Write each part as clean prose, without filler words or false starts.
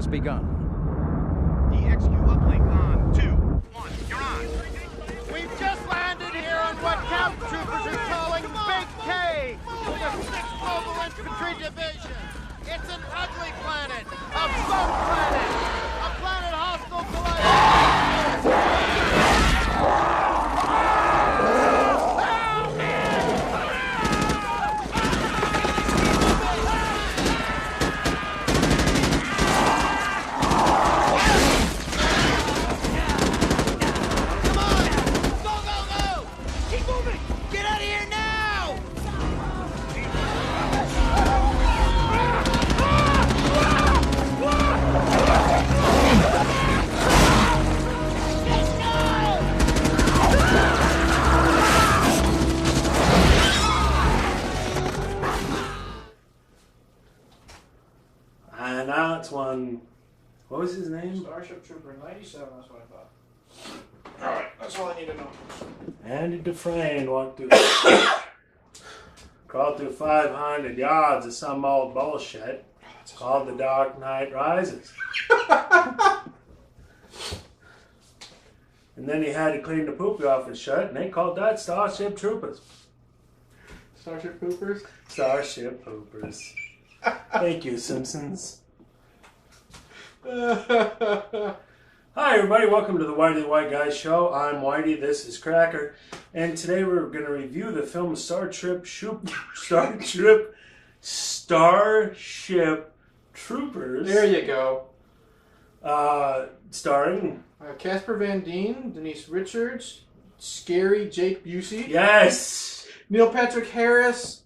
has begun. DXQ uplink on 2, 1, you're on. We've just landed here on what Camp Troopers are calling Big K for the 6th Mobile Infantry Division. It's an ugly planet, a bug planet, a planet hostile to life. And now it's one. What was his name? Starship Trooper 97, that's what I thought. Alright, that's all I need to know. Andy Dufresne walked through. Crawled through 500 yards of some old bullshit called The Dark Knight Rises. And then he had to clean the poopy off his shirt, and they called that Starship Troopers. Starship Poopers? Starship Poopers. Thank you, Simpsons. Hi, everybody. Welcome to the Whitey the White Guy Show. I'm Whitey. This is Cracker. And today we're going to review the film Starship Troopers. There you go. Starring... Casper Van Dien, Denise Richards, Scary Jake Busey. Yes! Neil Patrick Harris.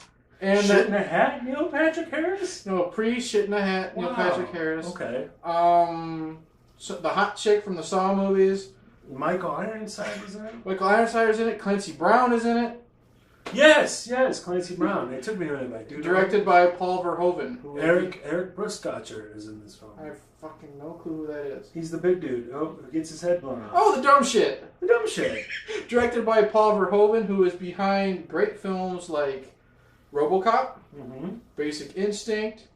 And Shit in a hat, Neil Patrick Harris? No, pre-shit in a hat, Neil Wow. Patrick Harris. Okay. So the hot chick from the Saw movies. Michael Ironside is in it? Michael Ironsider's in it. Clancy Brown is in it. Yes, Clancy Brown. It took me a minute, but I do know. Directed by Paul Verhoeven. Eric Bruscotcher is in this film. I have fucking no clue who that is. He's the big dude who gets his head blown off. Oh, the dumb shit. The dumb shit. Directed by Paul Verhoeven, who is behind great films like RoboCop, Basic Instinct,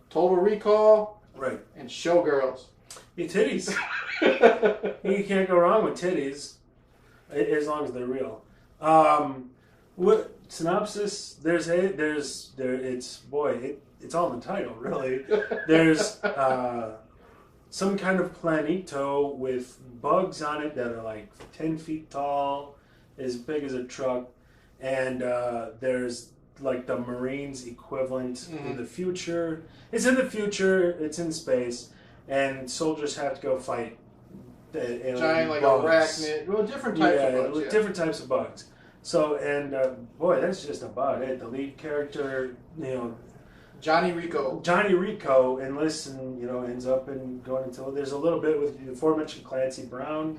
Total Recall, right, and Showgirls. Yeah, titties. You can't go wrong with titties, as long as they're real. What synopsis? It's all in the title, really. There's some kind of planito with bugs on it that are like 10 feet tall, as big as a truck, and there's like the Marines equivalent in the future. It's in the future. It's in space, and soldiers have to go fight the giant like bugs. arachnid. Well, different types of bugs. Yeah. Different types of bugs. So, and boy, that's just about it. The lead character, Johnny Rico enlists and ends up going into. There's a little bit with the aforementioned Clancy Brown,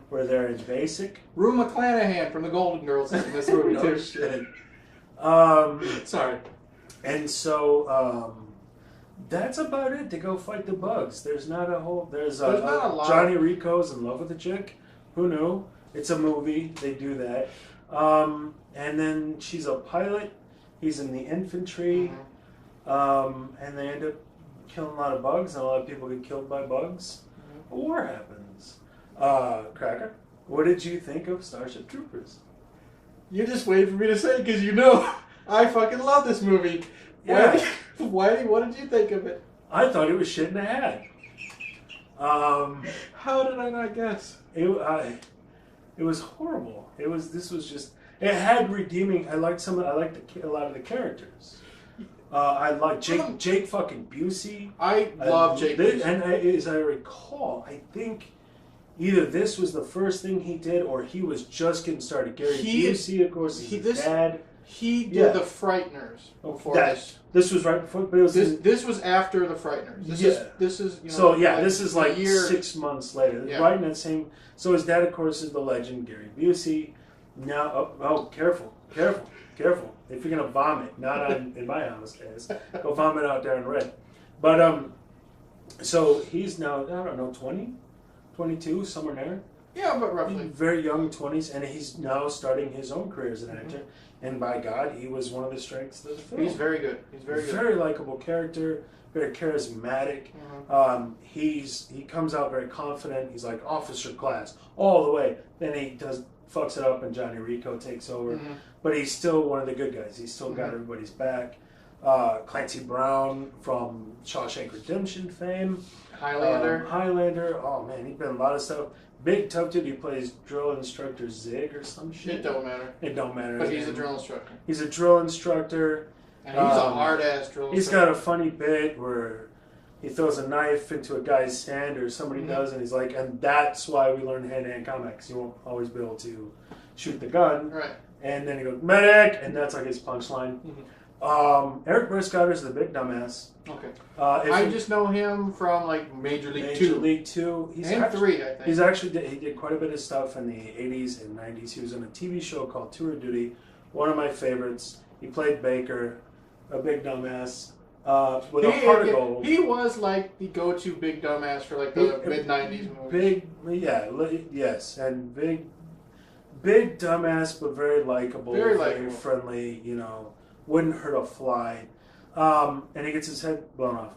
where they're in basic. Rue McClanahan from the Golden Girls is in this movie too. Shit. Sorry. And so that's about it to go fight the bugs. There's not a whole. There's not a lot. Johnny Rico's in love with a chick. Who knew? It's a movie. They do that. And then she's a pilot. He's in the infantry. And they end up killing a lot of bugs, and a lot of people get killed by bugs. A war happens. Cracker, what did you think of Starship Troopers? You're just waiting for me to say it because I fucking love this movie. Yeah. Whitey, what did you think of it? I thought it was shit in a hat. How did I not guess? It was horrible. This was just. It had redeeming. I liked a lot of the characters. I like Jake fucking Busey. I love Jake Busey. And as I recall, I think either this was the first thing he did, or he was just getting started. Gary Busey, of course, is his dad. He did The Frighteners before this. This was right before, but it was this was after The Frighteners. This is this is like 6 months later. Yeah. Right in that same. So his dad, of course, is the legend Gary Busey. Now, careful. If you're gonna vomit, not in my house, guys, go vomit out there in red. But so he's now, I don't know, 20, 22, somewhere there. Yeah, but roughly. Very young 20s, and he's now starting his own career as an actor. And by God, he was one of the strengths of the film. He's very good. He's very good. Very likable character, very charismatic. He comes out very confident. He's like officer class all the way. Then he fucks it up, and Johnny Rico takes over. But he's still one of the good guys. He's still got everybody's back. Clancy Brown from Shawshank Redemption fame. Highlander. Oh man, he's been in a lot of stuff. Big tough dude. He plays drill instructor Zig or some shit. It don't matter. It don't matter. But he's a drill instructor. He's a drill instructor. And he's a hard ass drill instructor. He's got a funny bit where he throws a knife into a guy's hand, or somebody does, and he's like, and that's why we learn hand-to-hand combat, because you won't always be able to shoot the gun. Right. And then he goes, medic! And that's like his punchline. Eric Briscotter's the big dumbass. Okay. I just know him from like Major League 2. League 2. He's and actually, 3, I think. He's actually he did quite a bit of stuff in the 80s and 90s. He was in a TV show called Tour of Duty, one of my favorites. He played Baker, a big dumbass. With a heart of gold. He was like the go-to big dumbass for like the mid-90s movies. Yes, and big dumbass, but very likable, very friendly, wouldn't hurt a fly. And he gets his head blown off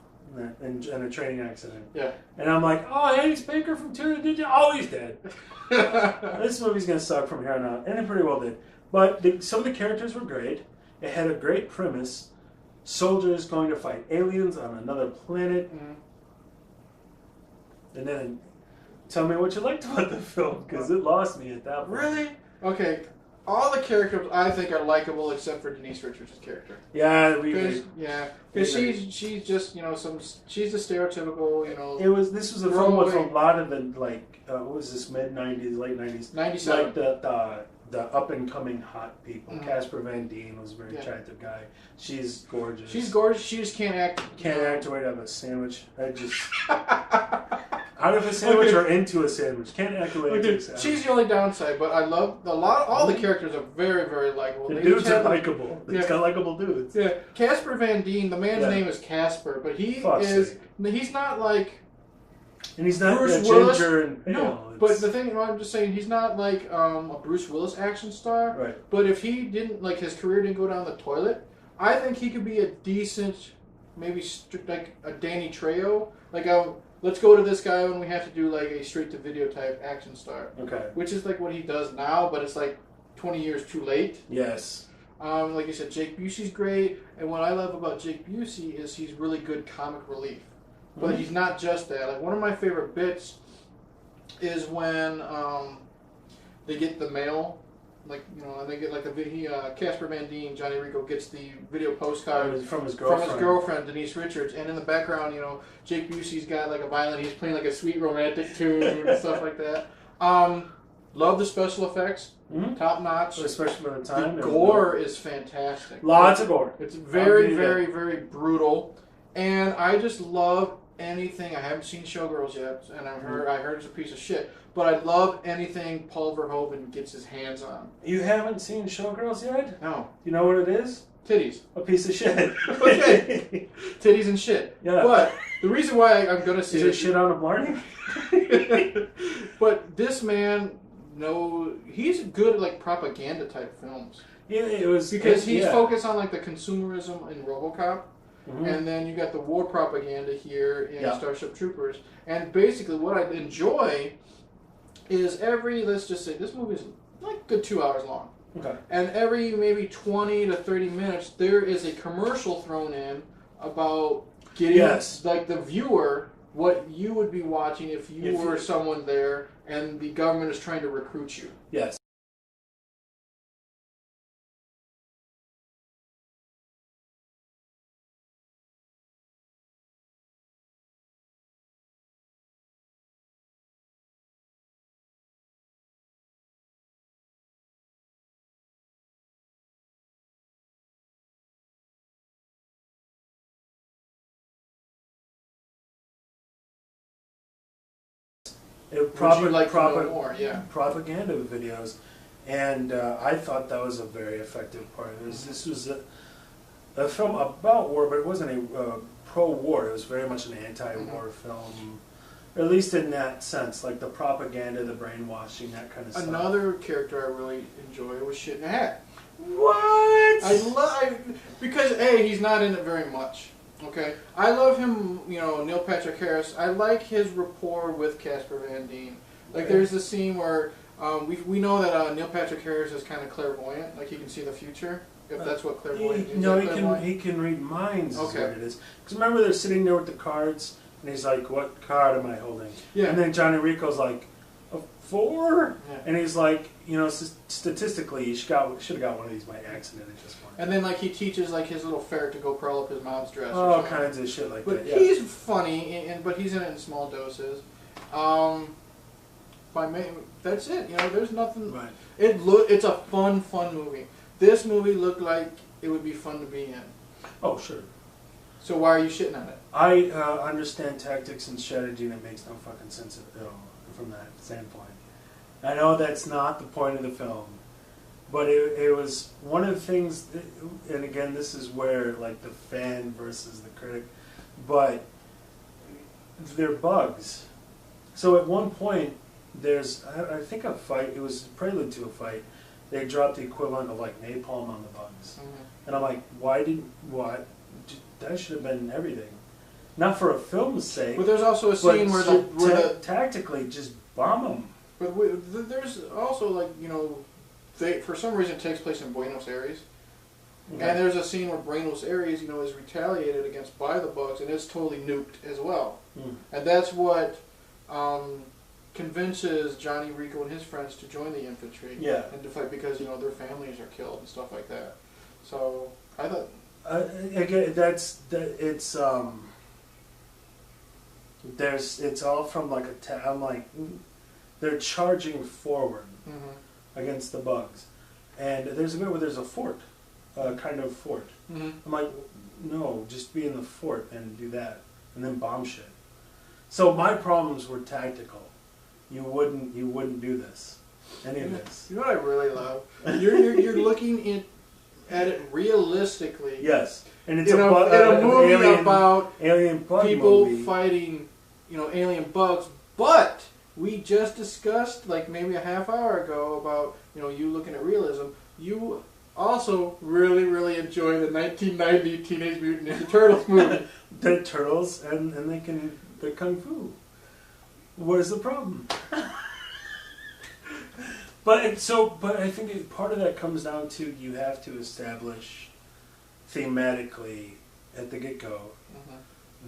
in a training accident. Yeah. And I'm like, oh, hey, it's Baker from Tour of Duty. Oh, he's dead. This movie's going to suck from here on out. And it pretty well did. But some of the characters were great. It had a great premise. Soldiers going to fight aliens on another planet. And then tell me what you liked about the film, because it lost me at that point. Really? Okay. All the characters I think are likable except for Denise Richards' character. Yeah, because she's just she's the stereotypical This was a film with a lot of the what was this, mid-90s, late 90s? 97. Like the up and coming hot people. Casper Van Dien was a very attractive guy. She's gorgeous. She's gorgeous. She just can't act. Can't act right out of a sandwich. Out of a sandwich or into a sandwich. Can't act away into a sandwich. She's the only downside, but I love all the characters are very, very likable. The dudes are likable. It's got likable dudes. Yeah. Casper Van Dien, the man's name is Casper, but he's not like. And he's not Bruce Willis. Ginger and no, but the thing I'm just saying, he's not like a Bruce Willis action star. Right. But if he didn't his career didn't go down the toilet, I think he could be a decent, maybe like a Danny Trejo. Let's go to this guy when we have to do like a straight to video type action star. Okay. Which is like what he does now, but it's like 20 years too late. Yes. Like you said, Jake Busey's great, and what I love about Jake Busey is he's really good comic relief. But he's not just that. Like one of my favorite bits is when they get the mail, and they get Casper Van Dien, Johnny Rico gets the video postcard from his girlfriend, Denise Richards, and in the background, Jake Busey's got like a violin, he's playing like a sweet romantic tune and stuff like that. Love the special effects, top notch, especially for the time. The gore is fantastic. Lots of gore. It's very, very, very brutal, and I just love anything. I haven't seen Showgirls yet, and I heard it's a piece of shit. But I love anything Paul Verhoeven gets his hands on. You haven't seen Showgirls yet? No. You know what it is? Titties. A piece of shit. Okay. Titties and shit. Yeah. But the reason why I'm going to see it... Is it shit on a Barney? But this man, he's good at propaganda type films. Yeah, it was... Because he's focused on the consumerism in RoboCop. And then you got the war propaganda here in Starship Troopers. And basically what I enjoy is let's just say, this movie is good 2 hours long. Okay. And every maybe 20 to 30 minutes, there is a commercial thrown in about getting the viewer what you would be watching if you were someone there and the government is trying to recruit you. Yes. Propaganda videos, and I thought that was a very effective part. This was a film about war, but it wasn't a pro-war. It was very much an anti-war film. at least in that sense, like the propaganda, the brainwashing, that kind of stuff. Another character I really enjoy was Shit in a Hat. What? Because A, he's not in it very much. Okay, I love him. You know, Neil Patrick Harris. I like his rapport with Casper Van Dien. Like, there's this scene where we know that Neil Patrick Harris is kind of clairvoyant. Like, he can see the future. If that's what clairvoyant is. No, he can read minds. Okay. Is what it is. Because remember, they're sitting there with the cards, and he's like, "What card am I holding?" Yeah. And then Johnny Rico's like, "A 4?" Yeah. And he's like, you know, statistically, you should have got one of these by accident at this point. And then, like, he teaches, like, his little ferret to go curl up his mom's dress. All kinds of shit like that. But he's funny, but he's in it in small doses. That's it. You know, there's nothing. Right. It's a fun movie. This movie looked like it would be fun to be in. Oh, sure. So why are you shitting on it? I understand tactics and strategy, and it makes no fucking sense at all from that standpoint. I know that's not the point of the film, but it was one of the things, and again, this is where, like, the fan versus the critic, but they're bugs. So at one point, there's, I think a fight, it was a prelude to a fight, they dropped the equivalent of, like, napalm on the bugs. Mm-hmm. And I'm like, what? That should have been everything. Not for a film's sake. But there's also a scene where tactically, just bomb them. But there's also, like, you know, for some reason it takes place in Buenos Aires. Okay. And there's a scene where Buenos Aires, you know, is retaliated against by the bugs, and it's totally nuked as well. Mm. And that's what convinces Johnny Rico and his friends to join the infantry. Yeah. And to fight because, you know, their families are killed and stuff like that. So I thought. Again, it's all from, like, I'm like, they're charging forward against the bugs, and there's a bit where there's a fort, kind of fort. Mm-hmm. I'm like, no, just be in the fort and do that, and then bomb shit. So my problems were tactical. You wouldn't do this, any of this. You know what I really love? You're looking at it realistically. Yes, and it's in a movie about alien bug people fighting, you know, alien bugs. But we just discussed, like, maybe a half hour ago about, you know, you looking at realism. You also really, really enjoy the 1990 Teenage Mutant Ninja Turtles movie. The turtles and they're kung fu. What is the problem? But I think part of that comes down to you have to establish thematically at the get-go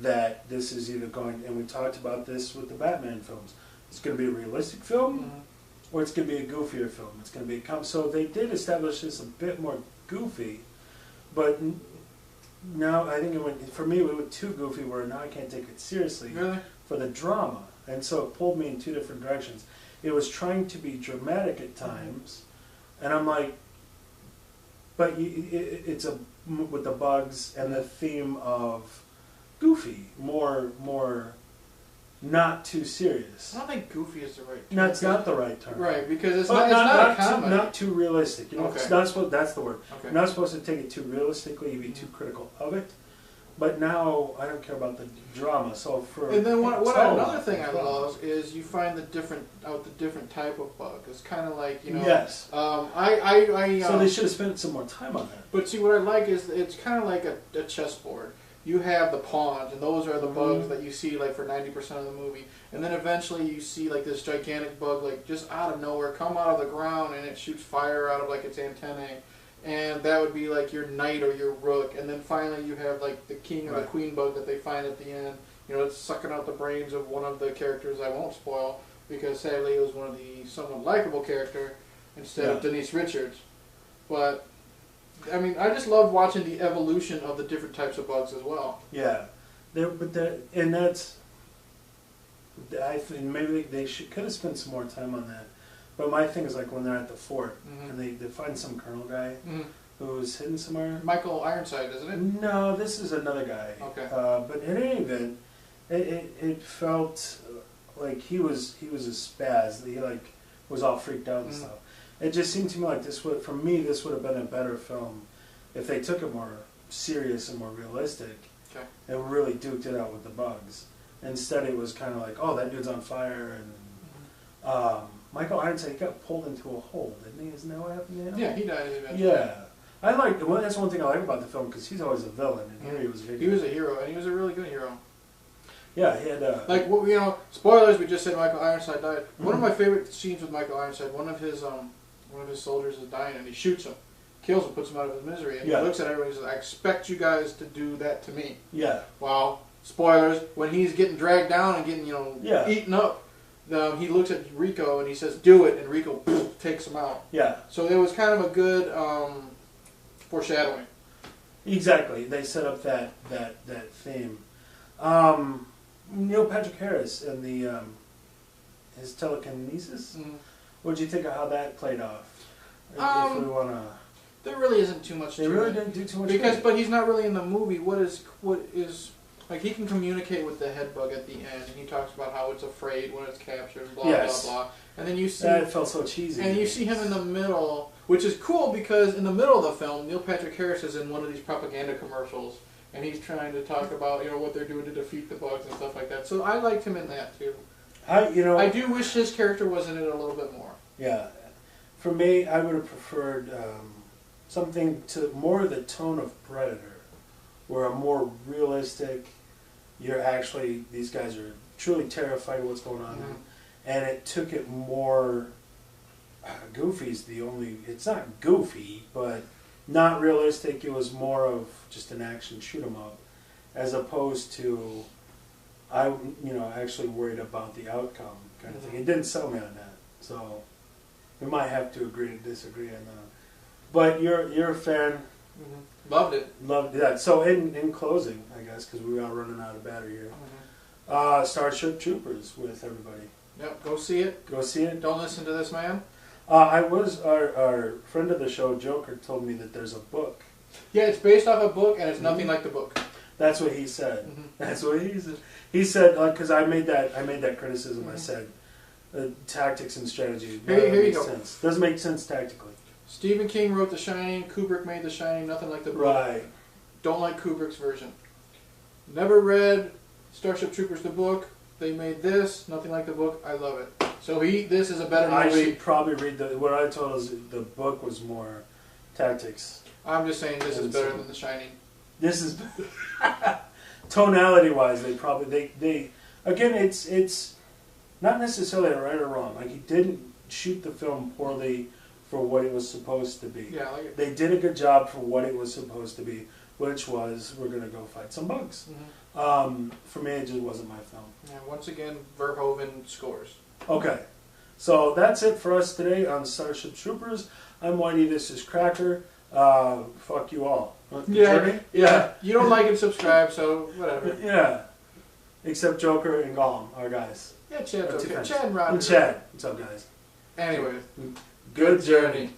that this is either going, and we talked about this with the Batman films, it's going to be a realistic film or it's going to be a goofier film. It's going to be so they did establish this a bit more goofy, but now I think for me it went too goofy where now I can't take it seriously for the drama, and so it pulled me in two different directions. It was trying to be dramatic at times, and I'm like, but it's with the bugs and the theme of goofy, more not too serious. I don't think goofy is the right term. No, it's not the right term. Right, because it's not a comedy. Not too realistic. You know, it's not supposed. That's the word. Okay. You're not supposed to take it too realistically. You'd be too critical of it. But now I don't care about the drama. So and then another thing I love is you find the different type of bug. It's kind of like, you know. Yes. So they should have spent some more time on that. But see, what I like is it's kind of like a chessboard. You have the pawns, and those are the bugs that you see, like, for 90% of the movie. And then eventually you see, like, this gigantic bug, like, just out of nowhere come out of the ground, and it shoots fire out of, like, its antennae. And that would be, like, your knight or your rook. And then finally you have, like, the king or the queen bug that they find at the end. You know, it's sucking out the brains of one of the characters I won't spoil, because sadly it was one of the somewhat likable character instead of Denise Richards. But I mean, I just love watching the evolution of the different types of bugs as well. Yeah, and that's, I think maybe they could have spent some more time on that. But my thing is, like, when they're at the fort and they find some colonel guy who's hidden somewhere. Michael Ironside, isn't it? No, this is another guy. Okay. But in any event, it felt like he was a spaz. He, like, was all freaked out and stuff. It just seemed to me like this would have been a better film if they took it more serious and more realistic and really duked it out with the bugs. Instead, it was kind of like, oh, that dude's on fire, and Michael Ironside got pulled into a hole, didn't he? Isn't that what happened to him? Yeah, he died eventually. Yeah. I like. Well, that's one thing I like about the film because he's always a villain, and here he was. He was a hero, and he was a really good hero. Yeah, he had. Like spoilers. We just said Michael Ironside died. One of my favorite scenes with Michael Ironside. One of his soldiers is dying, and he shoots him, kills him, puts him out of his misery, and he looks at everybody and says, "I expect you guys to do that to me." Yeah. Well, spoilers. When he's getting dragged down and getting eaten up, he looks at Rico and he says, "Do it," and Rico takes him out. Yeah. So it was kind of a good foreshadowing. Exactly. They set up that theme. Neil Patrick Harris and his telekinesis. Mm-hmm. What did you think of how that played off? If we want to, there really isn't too much. They really didn't do too much. But he's not really in the movie. What is like he can communicate with the head bug at the end, and he talks about how it's afraid when it's captured, and blah blah blah. And then you see that felt so cheesy. And you see him in the middle, which is cool because in the middle of the film, Neil Patrick Harris is in one of these propaganda commercials. And he's trying to talk about what they're doing to defeat the bugs and stuff like that. So I liked him in that too. I do wish his character was in it a little bit more. Yeah, for me, I would have preferred something to more the tone of Predator, where a more realistic. These guys are truly terrified of what's going on, and it took it more. Goofy's the only. It's not goofy, but. Not realistic. It was more of just an action shoot 'em up, as opposed to I actually worried about the outcome kind of thing. It didn't sell me on that, so we might have to agree to disagree on that. But you're a fan. Loved it. Loved that. So in closing, I guess because we are running out of battery here. Starship Troopers with everybody. Yep. Go see it. Go see it. Don't listen to this man. Our friend of the show, Joker, told me that there's a book. Yeah, it's based off a book, and it's nothing like the book. That's what he said. That's what he said. He said, because I made that criticism. I said, tactics and strategy. Here you go. Sense. Doesn't make sense tactically. Stephen King wrote The Shining. Kubrick made The Shining. Nothing like the book. Right. Don't like Kubrick's version. Never read Starship Troopers the book. They made this. Nothing like the book. I love it. So this is a better movie. I should probably read what I told us. The book was more tactics. I'm just saying this is better than The Shining. This is tonality wise. They probably they again. It's not necessarily right or wrong. Like he didn't shoot the film poorly for what it was supposed to be. Yeah, I like it. They did a good job for what it was supposed to be, which was we're gonna go fight some bugs. For me, it just wasn't my film. Yeah, once again, Verhoeven scores. Okay, so that's it for us today on Starship Troopers. I'm Whitey, this is Cracker. Fuck you all. Yeah. You don't like and subscribe, so whatever. Yeah. Except Joker and Gollum, our guys. Yeah, Chad's okay. Chad and Rob. And Chad. What's up, guys? Anyway. Good journey.